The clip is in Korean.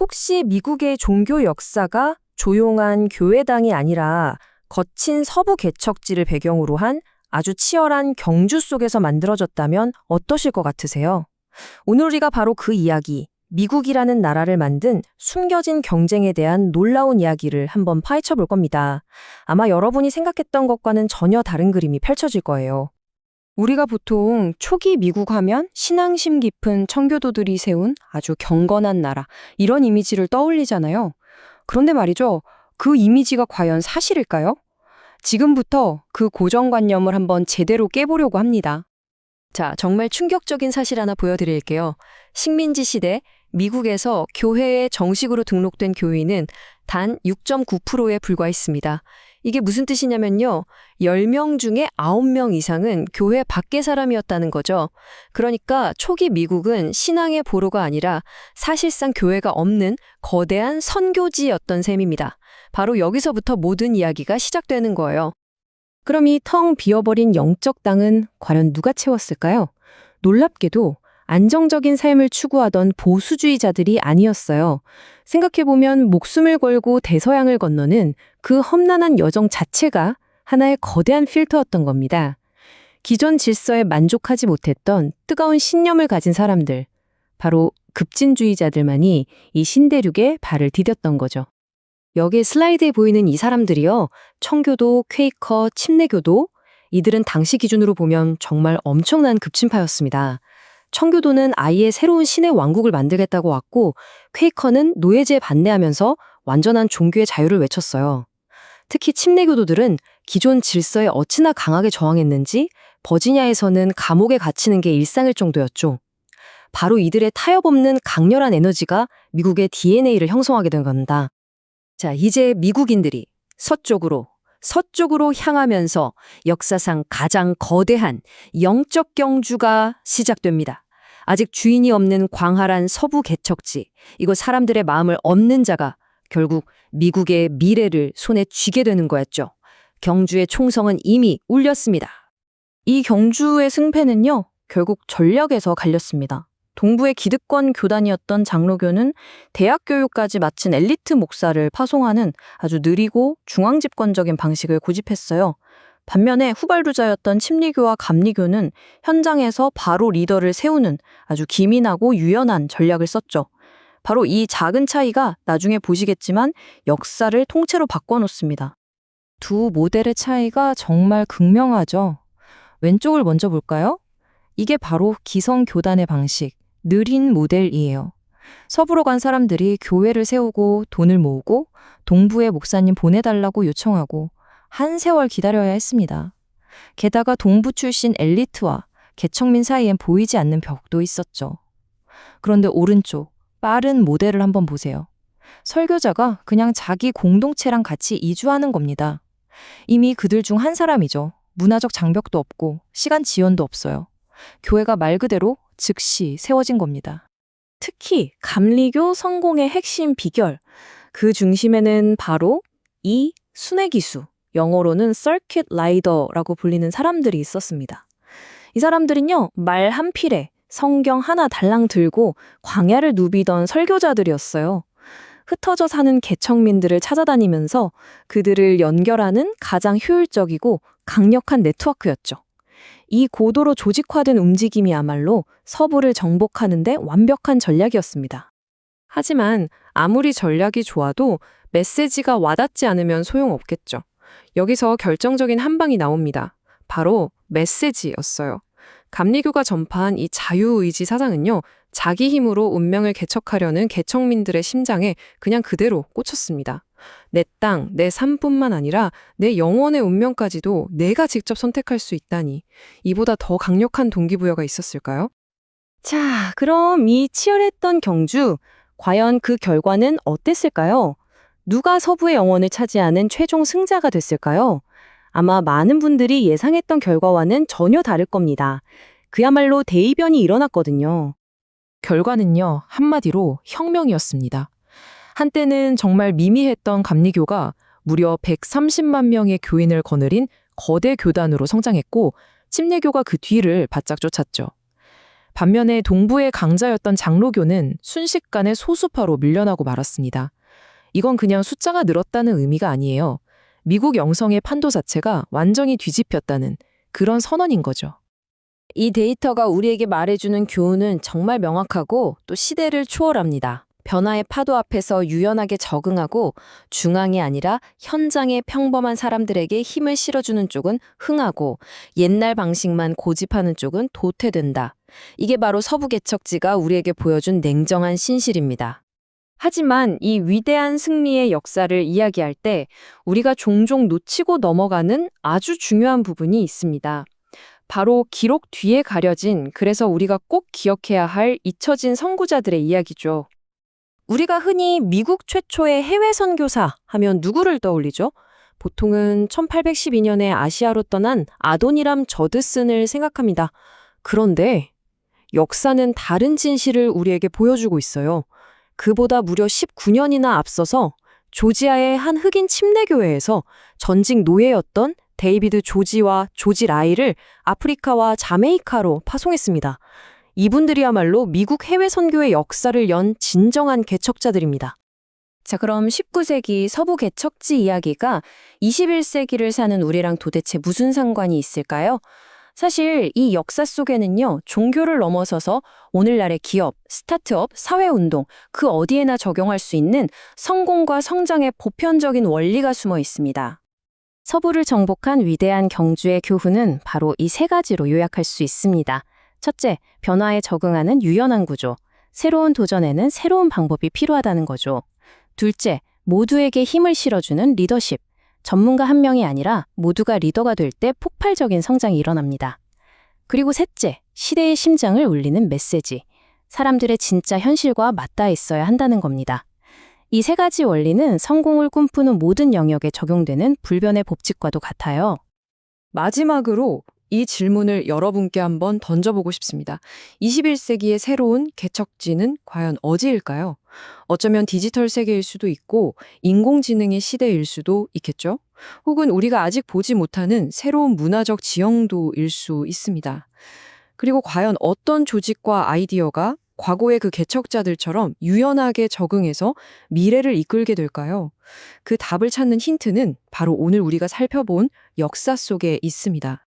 혹시 미국의 종교 역사가 조용한 교회당이 아니라 거친 서부 개척지를 배경으로 한 아주 치열한 경주 속에서 만들어졌다면 어떠실 것 같으세요? 오늘 우리가 바로 그 이야기, 미국이라는 나라를 만든 숨겨진 경쟁에 대한 놀라운 이야기를 한번 파헤쳐 볼 겁니다. 아마 여러분이 생각했던 것과는 전혀 다른 그림이 펼쳐질 거예요. 우리가 보통 초기 미국 하면 신앙심 깊은 청교도들이 세운 아주 경건한 나라, 이런 이미지를 떠올리잖아요. 그런데 말이죠, 그 이미지가 과연 사실일까요? 지금부터 그 고정관념을 한번 제대로 깨보려고 합니다. 자, 정말 충격적인 사실 하나 보여드릴게요. 식민지 시대 미국에서 교회에 정식으로 등록된 교인은 단 6.9%에 불과했습니다. 이게 무슨 뜻이냐면요. 10명 중에 9명 이상은 교회 밖의 사람이었다는 거죠. 그러니까 초기 미국은 신앙의 보로가 아니라 사실상 교회가 없는 거대한 선교지였던 셈입니다. 바로 여기서부터 모든 이야기가 시작되는 거예요. 그럼 이 텅 비어버린 영적 땅은 과연 누가 채웠을까요? 놀랍게도 안정적인 삶을 추구하던 보수주의자들이 아니었어요. 생각해보면 목숨을 걸고 대서양을 건너는 그 험난한 여정 자체가 하나의 거대한 필터였던 겁니다. 기존 질서에 만족하지 못했던 뜨거운 신념을 가진 사람들, 바로 급진주의자들만이 이 신대륙에 발을 디뎠던 거죠. 여기 슬라이드에 보이는 이 사람들이요, 청교도, 퀘이커, 침례교도, 이들은 당시 기준으로 보면 정말 엄청난 급진파였습니다. 청교도는 아예 새로운 신의 왕국을 만들겠다고 왔고, 퀘이커는 노예제에 반대하면서 완전한 종교의 자유를 외쳤어요. 특히 침례교도들은 기존 질서에 어찌나 강하게 저항했는지 버지니아에서는 감옥에 갇히는 게 일상일 정도였죠. 바로 이들의 타협 없는 강렬한 에너지가 미국의 DNA를 형성하게 된 겁니다. 자, 이제 미국인들이 서쪽으로 향하면서 역사상 가장 거대한 영적 경주가 시작됩니다. 아직 주인이 없는 광활한 서부 개척지, 이곳 사람들의 마음을 얻는 자가 결국 미국의 미래를 손에 쥐게 되는 거였죠. 경주의 총성은 이미 울렸습니다. 이 경주의 승패는요, 결국 전략에서 갈렸습니다. 동부의 기득권 교단이었던 장로교는 대학 교육까지 마친 엘리트 목사를 파송하는 아주 느리고 중앙집권적인 방식을 고집했어요. 반면에 후발주자였던 침리교와 감리교는 현장에서 바로 리더를 세우는 아주 기민하고 유연한 전략을 썼죠. 바로 이 작은 차이가 나중에 보시겠지만 역사를 통째로 바꿔놓습니다. 두 모델의 차이가 정말 극명하죠. 왼쪽을 먼저 볼까요? 이게 바로 기성교단의 방식, 느린 모델이에요. 서부로 간 사람들이 교회를 세우고 돈을 모으고 동부에 목사님 보내달라고 요청하고 한 세월 기다려야 했습니다. 게다가 동부 출신 엘리트와 개척민 사이엔 보이지 않는 벽도 있었죠. 그런데 오른쪽, 빠른 모델을 한번 보세요. 설교자가 그냥 자기 공동체랑 같이 이주하는 겁니다. 이미 그들 중 한 사람이죠. 문화적 장벽도 없고 시간 지연도 없어요. 교회가 말 그대로 즉시 세워진 겁니다. 특히 감리교 성공의 핵심 비결, 그 중심에는 바로 이 순회기수, 영어로는 Circuit Rider라고 불리는 사람들이 있었습니다. 이 사람들은요, 말 한 필에 성경 하나 달랑 들고 광야를 누비던 설교자들이었어요. 흩어져 사는 개척민들을 찾아다니면서 그들을 연결하는 가장 효율적이고 강력한 네트워크였죠. 이 고도로 조직화된 움직임이야말로 서부를 정복하는 데 완벽한 전략이었습니다. 하지만 아무리 전략이 좋아도 메시지가 와닿지 않으면 소용없겠죠. 여기서 결정적인 한 방이 나옵니다. 바로 메시지였어요. 감리교가 전파한 이 자유의지 사상은요, 자기 힘으로 운명을 개척하려는 개척민들의 심장에 그냥 그대로 꽂혔습니다. 내 땅, 내 삶뿐만 아니라 내 영혼의 운명까지도 내가 직접 선택할 수 있다니, 이보다 더 강력한 동기부여가 있었을까요? 자, 그럼 이 치열했던 경주, 과연 그 결과는 어땠을까요? 누가 서부의 영혼을 차지하는 최종 승자가 됐을까요? 아마 많은 분들이 예상했던 결과와는 전혀 다를 겁니다. 그야말로 대이변이 일어났거든요. 결과는요, 한마디로 혁명이었습니다. 한때는 정말 미미했던 감리교가 무려 130만 명의 교인을 거느린 거대 교단으로 성장했고, 침례교가 그 뒤를 바짝 쫓았죠. 반면에 동부의 강자였던 장로교는 순식간에 소수파로 밀려나고 말았습니다. 이건 그냥 숫자가 늘었다는 의미가 아니에요. 미국 영성의 판도 자체가 완전히 뒤집혔다는 그런 선언인 거죠. 이 데이터가 우리에게 말해주는 교훈은 정말 명확하고 또 시대를 초월합니다. 변화의 파도 앞에서 유연하게 적응하고 중앙이 아니라 현장의 평범한 사람들에게 힘을 실어주는 쪽은 흥하고 옛날 방식만 고집하는 쪽은 도태된다. 이게 바로 서부 개척지가 우리에게 보여준 냉정한 신실입니다. 하지만 이 위대한 승리의 역사를 이야기할 때 우리가 종종 놓치고 넘어가는 아주 중요한 부분이 있습니다. 바로 기록 뒤에 가려진, 그래서 우리가 꼭 기억해야 할 잊혀진 선구자들의 이야기죠. 우리가 흔히 미국 최초의 해외 선교사 하면 누구를 떠올리죠? 보통은 1812년에 아시아로 떠난 아도니람 저드슨을 생각합니다. 그런데 역사는 다른 진실을 우리에게 보여주고 있어요. 그보다 무려 19년이나 앞서서 조지아의 한 흑인 침례교회에서 전직 노예였던 데이비드 조지와 조지 라이를 아프리카와 자메이카로 파송했습니다. 이분들이야말로 미국 해외 선교의 역사를 연 진정한 개척자들입니다. 자, 그럼 19세기 서부 개척지 이야기가 21세기를 사는 우리랑 도대체 무슨 상관이 있을까요? 사실 이 역사 속에는요, 종교를 넘어서서 오늘날의 기업, 스타트업, 사회운동, 그 어디에나 적용할 수 있는 성공과 성장의 보편적인 원리가 숨어 있습니다. 서부를 정복한 위대한 경주의 교훈은 바로 이 세 가지로 요약할 수 있습니다. 첫째, 변화에 적응하는 유연한 구조. 새로운 도전에는 새로운 방법이 필요하다는 거죠. 둘째, 모두에게 힘을 실어주는 리더십. 전문가 한 명이 아니라 모두가 리더가 될 때 폭발적인 성장이 일어납니다. 그리고 셋째, 시대의 심장을 울리는 메시지. 사람들의 진짜 현실과 맞닿아 있어야 한다는 겁니다. 이 세 가지 원리는 성공을 꿈꾸는 모든 영역에 적용되는 불변의 법칙과도 같아요. 마지막으로 이 질문을 여러분께 한번 던져보고 싶습니다. 21세기의 새로운 개척지는 과연 어디일까요? 어쩌면 디지털 세계일 수도 있고 인공지능의 시대일 수도 있겠죠? 혹은 우리가 아직 보지 못하는 새로운 문화적 지형도일 수 있습니다. 그리고 과연 어떤 조직과 아이디어가 과거의 그 개척자들처럼 유연하게 적응해서 미래를 이끌게 될까요? 그 답을 찾는 힌트는 바로 오늘 우리가 살펴본 역사 속에 있습니다.